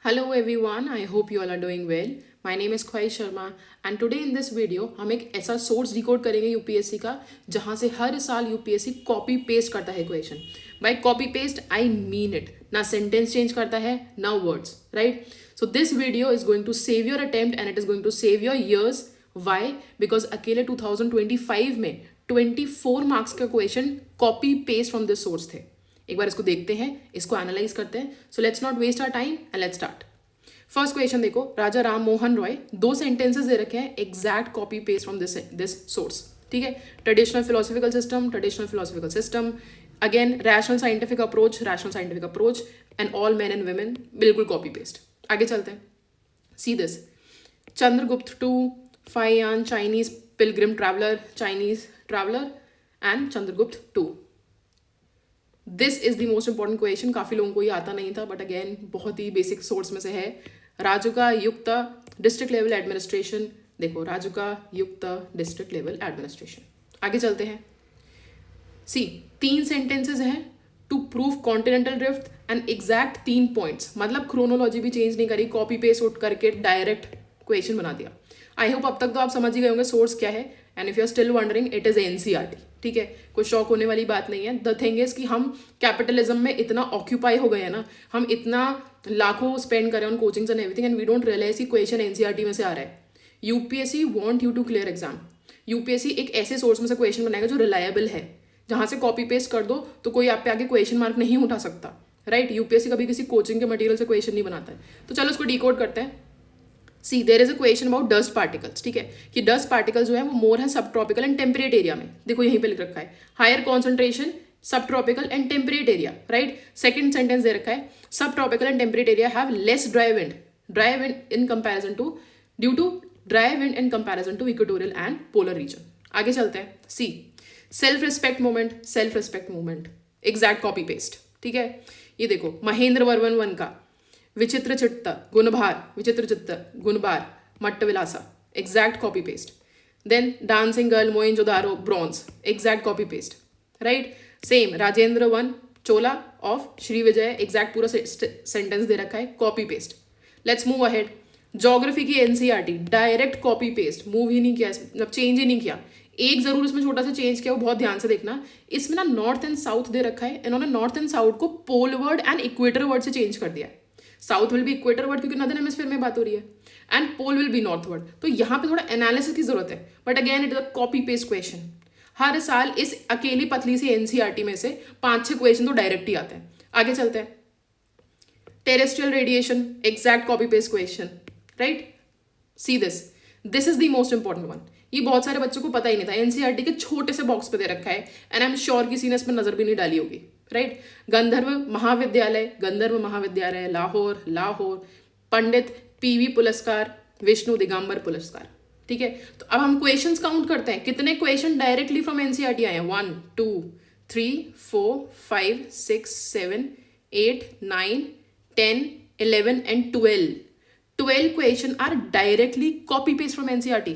Hello everyone, I hope you all are doing well. My name is ख्वाहिश Sharma and today in this video हम एक ऐसा source decode करेंगे UPSC का जहां से हर साल यूपीएससी कॉपी पेस्ट करता है question. By copy paste I mean it, ना सेंटेंस चेंज करता है ना words, right. So this video is going to save your attempt and it is going to save your years. Why? Because अकेले 2025 में 24 marks का question copy paste from this source थे. एक बार इसको देखते हैं, इसको एनालाइज करते हैं. So let's not waste our time and let's start. First question देखो, राजा राम मोहन रॉय, दो सेंटेंसेस दे रखे हैं, exact copy paste from this source. ठीक है. Traditional philosophical system, again rational scientific approach and all man and women, बिल्कुल कॉपी पेस्ट. आगे चलते हैं. See this, Chandragupta two, Faxian Chinese pilgrim traveller and Chandragupta two. This is the most important question. काफी लोगों को ये आता नहीं था, बट अगेन बहुत ही बेसिक सोर्स में से है. राजुका युक्त डिस्ट्रिक्ट लेवल एडमिनिस्ट्रेशन. देखो, राजुका युक्त डिस्ट्रिक्ट लेवल एडमिनिस्ट्रेशन. आगे चलते हैं. सी, 3 सेंटेंसेस हैं to prove continental drift and exact 3 points. मतलब क्रोनोलॉजी भी चेंज नहीं करी, कॉपी पेस्ट उठ करके डायरेक्ट क्वेश्चन बना दिया. आई होप अब तक तो आप समझ ही गए होंगे सोर्स क्या है. And if you are still wondering, it is NCERT. ठीक है, कोई शॉक होने वाली बात नहीं है. द थिंग इज कि हम कैपिटलिज्म में इतना ऑक्यूपाई हो गए हैं ना, हम इतना लाखों स्पेंड करें on coachings and everything, and we don't realise कि क्वेश्चन एनसीईआरटी में से आ रहा है. UPSC want you to clear exam. UPSC एक ऐसे सोर्स में से क्वेश्चन बनाएगा जो रिलायबल है, जहां से कॉपी पेस्ट कर दो तो कोई आप पे आगे क्वेश्चन मार्क नहीं उठा सकता, राइट. यूपीएससी कभी किसी कोचिंग के मटेरियल से क्वेश्चन नहीं बनाता है. तो चलो उसको डिकोड करते हैं. See, there is a question about dust particles. ठीक है, कि डस्ट पार्टिकल जो है वो मोर है subtropical and temperate area में. देखो यहीं पे लिख रखा है higher concentration subtropical and temperate area, right. Second sentence दे रखा है subtropical and temperate area have less dry wind in comparison to due to dry wind in comparison to equatorial and polar region. आगे चलते हैं. See, self respect movement exact copy paste. ठीक है, ये देखो महेंद्र वर्मन 1 का विचित्र चित्त गुणबार मट्ट विलासा, exact copy paste. Then dancing girl Mohenjodaro bronze, exact copy paste, right. Same Rajendra 1 Chola of Shri Vijay, exact पूरा सेंटेंस दे रखा है, copy paste. Let's move ahead. Geography की NCERT, direct copy paste, move ही नहीं किया, मतलब चेंज ही नहीं किया. एक जरूर इसमें छोटा सा चेंज किया, वो बहुत ध्यान से देखना. इसमें ना नॉर्थ एंड साउथ दे रखा है, इन्होंने नॉर्थ एंड साउथ को pole word and equator word से चेंज कर दिया है. South will be equator word क्योंकि नॉर्दर्न हेमिस्फीयर में बात हो रही है, and pole will be north word. तो यहाँ पे थोड़ा एनालिसिस की जरूरत है, but again it is a copy paste question. हर साल इस अकेली पतली सी एनसीईआरटी में से 5-6 क्वेश्चन तो डायरेक्ट ही आते हैं. आगे चलते हैं. Terrestrial radiation, exact copy paste question, right. See this is the most important one. ये बहुत सारे बच्चों को पता ही नहीं था. एनसीईआरटी के छोटे से बॉक्स पे दे रखा है, एंड आई एम श्योर किसी ने इस पर नजर भी नहीं डाली होगी, राइट. गंधर्व महाविद्यालय लाहौर, पंडित पीवी पुरस्कार, विष्णु दिगंबर पुरस्कार. ठीक है, तो अब हम क्वेश्चंस काउंट करते हैं. कितने क्वेश्चन डायरेक्टली फ्रॉम एनसीईआरटी आए हैं? 1 2 3 4 5 6 7 8 9 10 11 and 12 question are directly copy paste from NCERT.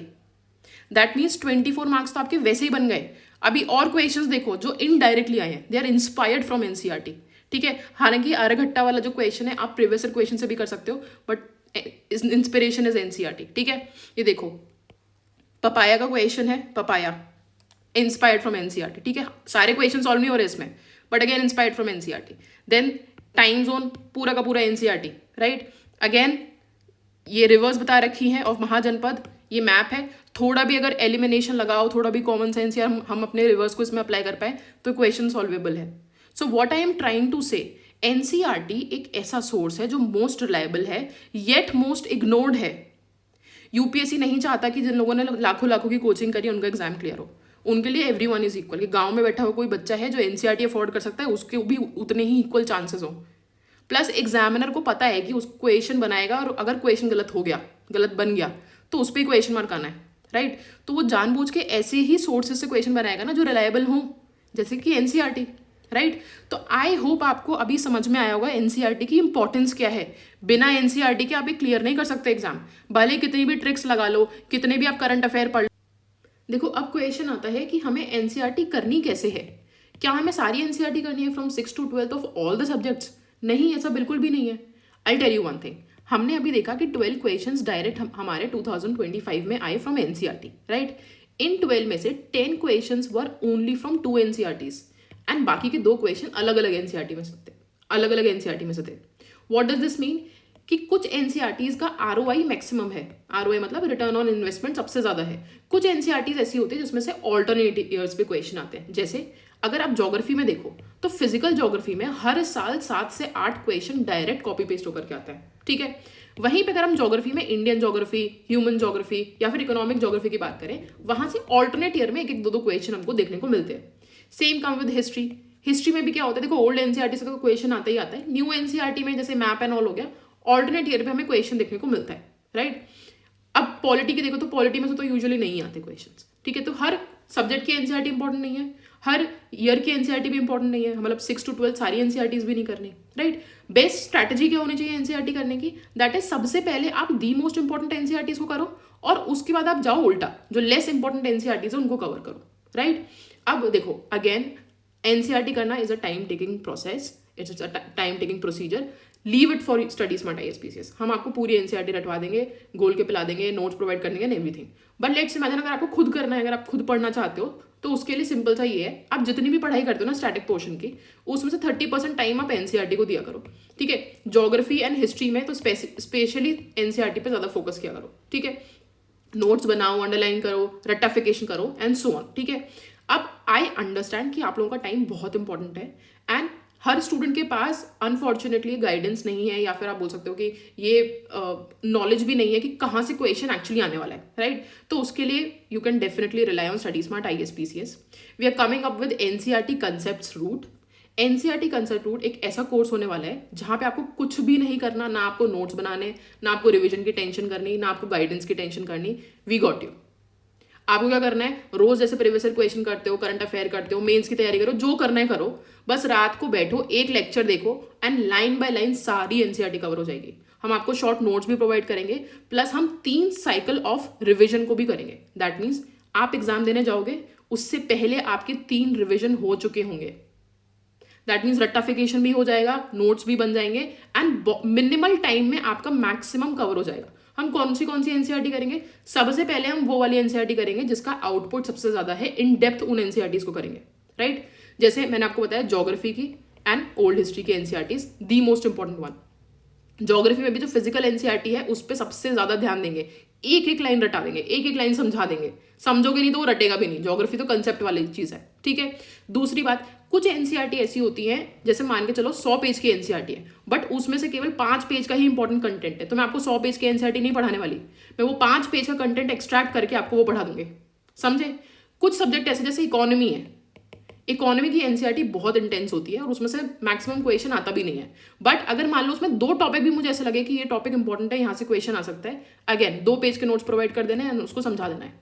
That means 24 marks तो आपके वैसे ही बन गए. अभी और क्वेश्चंस देखो जो इनडायरेक्टली आए हैं, they are inspired from NCERT. ठीक है, हालांकि आरघट्टा वाला जो क्वेश्चन है आप प्रीवियस क्वेश्चन से भी कर सकते हो, बट इंस्पिरेशन इज एनसीईआरटी. ठीक है, ये देखो पपाया का क्वेश्चन है, पपाया इंस्पायर्ड फ्रॉम एनसीईआरटी. ठीक है, सारे क्वेश्चन सॉल्व नहीं हो रहे इसमें, but again inspired from NCERT. Then time zone पूरा का पूरा एनसीईआरटी, राइट. अगेन ये रिवर्स बता रखी है ऑफ महाजनपद, ये मैप है. थोड़ा भी अगर एलिमिनेशन लगाओ, थोड़ा भी कॉमन सेंस या हम अपने रिवर्स को इसमें अप्लाई कर पाए तो क्वेश्चन सॉल्वेबल है. So what I am trying to say, NCERT एक ऐसा सोर्स है जो मोस्ट रिलायबल है येट मोस्ट इग्नोर्ड है. यूपीएससी नहीं चाहता कि जिन लोगों ने लाखों की कोचिंग करी उनका एग्जाम क्लियर हो. उनके लिए एवरीवन इज इक्वल. कि गांव में बैठा हुआ कोई बच्चा है जो एनसीईआरटी अफोर्ड कर सकता है, उसके भी उतने ही इक्वल चांसेस हो. प्लस एग्जामिनर को पता है कि उस क्वेश्चन बनाएगा और अगर क्वेश्चन गलत बन गया तो उस पर ही क्वेश्चन मार्क आना है, राइट. तो वो जानबूझ के ऐसे ही सोर्सेज से क्वेश्चन बनाएगा ना जो रिलायबल हो, जैसे कि एनसीईआरटी, राइट. तो आई होप आपको अभी समझ में आया होगा एनसीईआरटी की इंपॉर्टेंस क्या है. बिना एनसीईआरटी के आप ये क्लियर नहीं कर सकते एग्जाम, भले कितनी भी ट्रिक्स लगा लो, कितने भी आप करंट अफेयर पढ़ लो. देखो अब क्वेश्चन आता है कि हमें एनसीईआरटी करनी कैसे है. क्या हमें सारी एनसीईआरटी करनी है from 6 to 12 of all the subjects? नहीं, ऐसा बिल्कुल भी नहीं है. I tell you one thing, हमने अभी देखा कि 12 क्वेश्चंस डायरेक्ट हमारे 2025 में आए फ्रॉम एनसीईआरटी, राइट। इन 12 में से 10 questions were only from 2 NCERTs and बाकी के 2 क्वेश्चन अलग अलग एनसीईआरटी में से थे, अलग अलग एनसीईआरटी में से थे। व्हाट डज दिस मीन कि कुछ एनसीईआरटीज का आरओआई मैक्सिमम है, आरओआई मतलब रिटर्न ऑन इन्वेस्टमेंट सबसे ज्यादा है। कुछ एनसीईआरटीज ऐसी होती है जिसमें से ऑल्टरनेट ईयर्स पे क्वेश्चन आते हैं। जैसे अगर आप ज्योग्राफी में देखो तो फिजिकल ज्योग्राफी में हर साल 7 से 8 क्वेश्चन डायरेक्ट कॉपी पेस्ट होकर के आता है, ठीक है। वहीं पे अगर हम ज्योग्राफी में इंडियन ज्योग्राफी, ह्यूमन ज्योग्राफी या फिर इकोनॉमिक ज्योग्राफी की बात करें, वहां से ऑल्टरनेट ईयर में एक एक दो क्वेश्चन हमको देखने को मिलते हैं। Same come with history. History में भी क्या होता है, देखो ओल्ड एनसीईआरटी से तो क्वेश्चन आता ही आता है। न्यू एनसीईआरटी में जैसे मैप एंड ऑल हो गया, ऑल्टरनेट ईयर पे हमें क्वेश्चन देखने को मिलता है, राइट। अब पॉलिटी की देखो तो पॉलिटी में से तो यूजुअली नहीं आते क्वेश्चंस, ठीक है। तो हर सब्जेक्ट की एनसीईआरटी इंपॉर्टेंट नहीं है, हर ईयर की एनसीईआरटी भी इंपॉर्टेंट नहीं है, मतलब 6 to 12 सारी एनसीईआरटीज भी नहीं करनी, राइट। बेस्ट स्ट्रैटेजी क्या होनी चाहिए एनसीईआरटी करने की, दैट इज सबसे पहले आप दी मोस्ट इंपॉर्टेंट एनसीईआरटीज को करो और उसके बाद आप जाओ उल्टा, जो लेस इंपॉर्टेंट एनसीईआरटीज है उनको कवर करो, राइट। अब देखो अगेन एनसीईआरटी करना is a time taking process, it's a time taking procedure. Leave it for study smart ISPCS. हम आपको पूरी एनसीईआरटी रटवा देंगे, गोल के पिला देंगे, नोट्स प्रोवाइड कर देंगे and everything. But let's imagine अगर आपको खुद करना है, अगर आप खुद पढ़ना चाहते हो, तो उसके लिए सिंपल सा ये है, आप जितनी भी पढ़ाई करते हो ना स्टैटिक पोर्शन की, उसमें से 30% टाइम आप एनसीईआरटी को दिया करो, ठीक है। ज्योग्राफी एंड हिस्ट्री में तो स्पेशली एनसीईआरटी पे ज्यादा फोकस किया करो, ठीक है। नोट्स बनाओ, अंडरलाइन करो, रट्टाफिकेशन करो एंड सो ऑन, ठीक है। अब आई अंडरस्टैंड कि आप लोगों का टाइम बहुत इंपॉर्टेंट है एंड हर स्टूडेंट के पास अनफॉर्चुनेटली गाइडेंस नहीं है, या फिर आप बोल सकते हो कि ये नॉलेज भी नहीं है कि कहाँ से क्वेश्चन एक्चुअली आने वाला है, राइट। तो उसके लिए you can definitely rely on study smart ISPCS. We are coming up with NCERT concepts root. NCERT concept root एक ऐसा कोर्स होने वाला है जहाँ पे आपको कुछ भी नहीं करना, ना आपको नोट्स बनाने, ना आपको रिविजन की टेंशन करनी, ना आपको गाइडेंस की टेंशन करनी। We got you. आपको क्या करना है, रोज जैसे प्रीवियस ईयर क्वेश्चन करते हो, करंट अफेयर करते हो, मेंस की तैयारी करो, जो करना है करो, बस रात को बैठो, एक लेक्चर देखो एंड लाइन बाय लाइन सारी एनसीईआरटी कवर हो जाएगी। हम आपको शॉर्ट नोट्स भी प्रोवाइड करेंगे, प्लस हम 3 साइकिल ऑफ रिविजन को भी करेंगे। दैट मीन्स आप एग्जाम देने जाओगे उससे पहले आपके 3 रिविजन हो चुके होंगे। दैट मीन्स रट्टाफिकेशन भी हो जाएगा, नोट्स भी बन जाएंगे एंड मिनिमल टाइम में आपका मैक्सिमम कवर हो जाएगा। हम कौन सी एनसीईआरटी करेंगे, सबसे पहले हम वो वाली एनसीईआरटी करेंगे जिसका आउटपुट सबसे ज्यादा है, इन डेप्थ उन एनसीईआरटीज को करेंगे, राइट। जैसे मैंने आपको बताया ज्योग्राफी की एंड ओल्ड हिस्ट्री की NCERTs, the most important one. Geography में भी जो फिजिकल एनसीईआरटी है उस पर सबसे ज्यादा ध्यान देंगे, एक एक लाइन रटा देंगे, एक एक लाइन समझा देंगे, समझोगे नहीं तो वो रटेगा भी नहीं। ज्योग्राफी तो कंसेप्ट वाली चीज है, ठीक है। दूसरी बात, कुछ एनसीईआरटी ऐसी होती हैं, जैसे मान के चलो 100 पेज की एनसीईआरटी है, बट उसमें से केवल 5 पेज का ही इंपॉर्टेंट कंटेंट है, तो मैं आपको 100 पेज की एनसीईआरटी नहीं पढ़ाने वाली, मैं वो 5 पेज का कंटेंट एक्सट्रैक्ट करके आपको वो पढ़ा दूंगी, समझे। कुछ सब्जेक्ट ऐसे जैसे इकोनॉमी है, इकोनॉमी की एनसीईआरटी बहुत इंटेंस होती है और उसमें से मैक्सिमम क्वेश्चन आता भी नहीं है। बट अगर मान लो उसमें 2 टॉपिक भी मुझे ऐसे लगे कि ये टॉपिक इंपॉर्टेंट है, यहाँ से क्वेश्चन आ सकता है, अगेन 2 पेज के नोट्स प्रोवाइड कर देना है, उसको समझा देना है।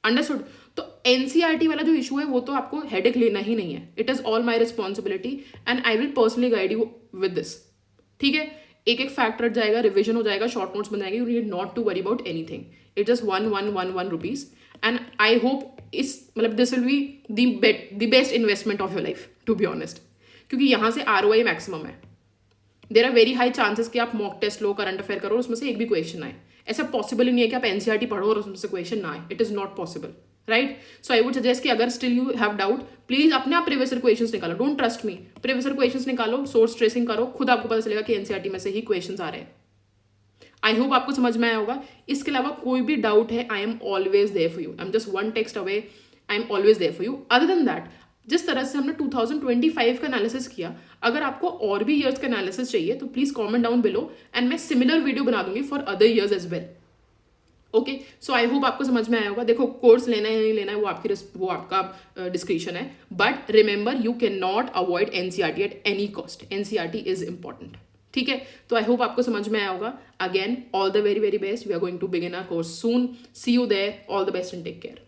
अंडरस्टूड। तो एनसीईआरटी वाला जो इशू है वो तो आपको हेडेक लेना ही नहीं है, it is all my responsibility and I will personally guide you with this, ठीक है। एक एक फैक्ट रट जाएगा, रिविजन हो जाएगा, शॉर्ट नोट्स बन जाएंगे, you need not to worry about anything, it just 1 rupees and I hope इस मतलब this will be the best investment of your life, to be honest, क्योंकि यहाँ से आरओआई मैक्सिमम है। There are very high chances कि आप mock test लो, current affair करो, उसमें से एक भी क्वेश्चन आए। ऐसा पॉसिबल ही नहीं है कि आप एनसीईआरटी पढ़ो और उसमें से क्वेश्चन ना आए, it is not possible, right. So I would suggest कि अगर still you have doubt, please अपने आप प्रीवियस ईयर क्वेश्चंस निकालो, don't trust me, previous year questions निकालो, सोर्स ट्रेसिंग करो, खुद आपको पता चलेगा कि एनसीईआरटी में से ही क्वेश्चंस आ रहे हैं। आई होप आपको समझ में आया होगा। इसके अलावा कोई भी डाउट है, I am always there for you, I am just 1 text away, I am always there for you. Other than that, जिस तरह से हमने 2025 का एनालिसिस किया, अगर आपको और भी ईयर्स का एनालिसिस चाहिए तो please comment down below and मैं सिमिलर वीडियो बना दूंगी for other years as well. Okay, so I hope आपको समझ में आया होगा। देखो कोर्स लेना है या नहीं लेना है वो आपका डिस्क्रिप्शन है, but remember you can not avoid NCERT at any cost, NCERT is important, ठीक है। तो आई होप आपको समझ में आया होगा। Again all the very very best, we are going to begin our course soon, see you there, all the best and take care.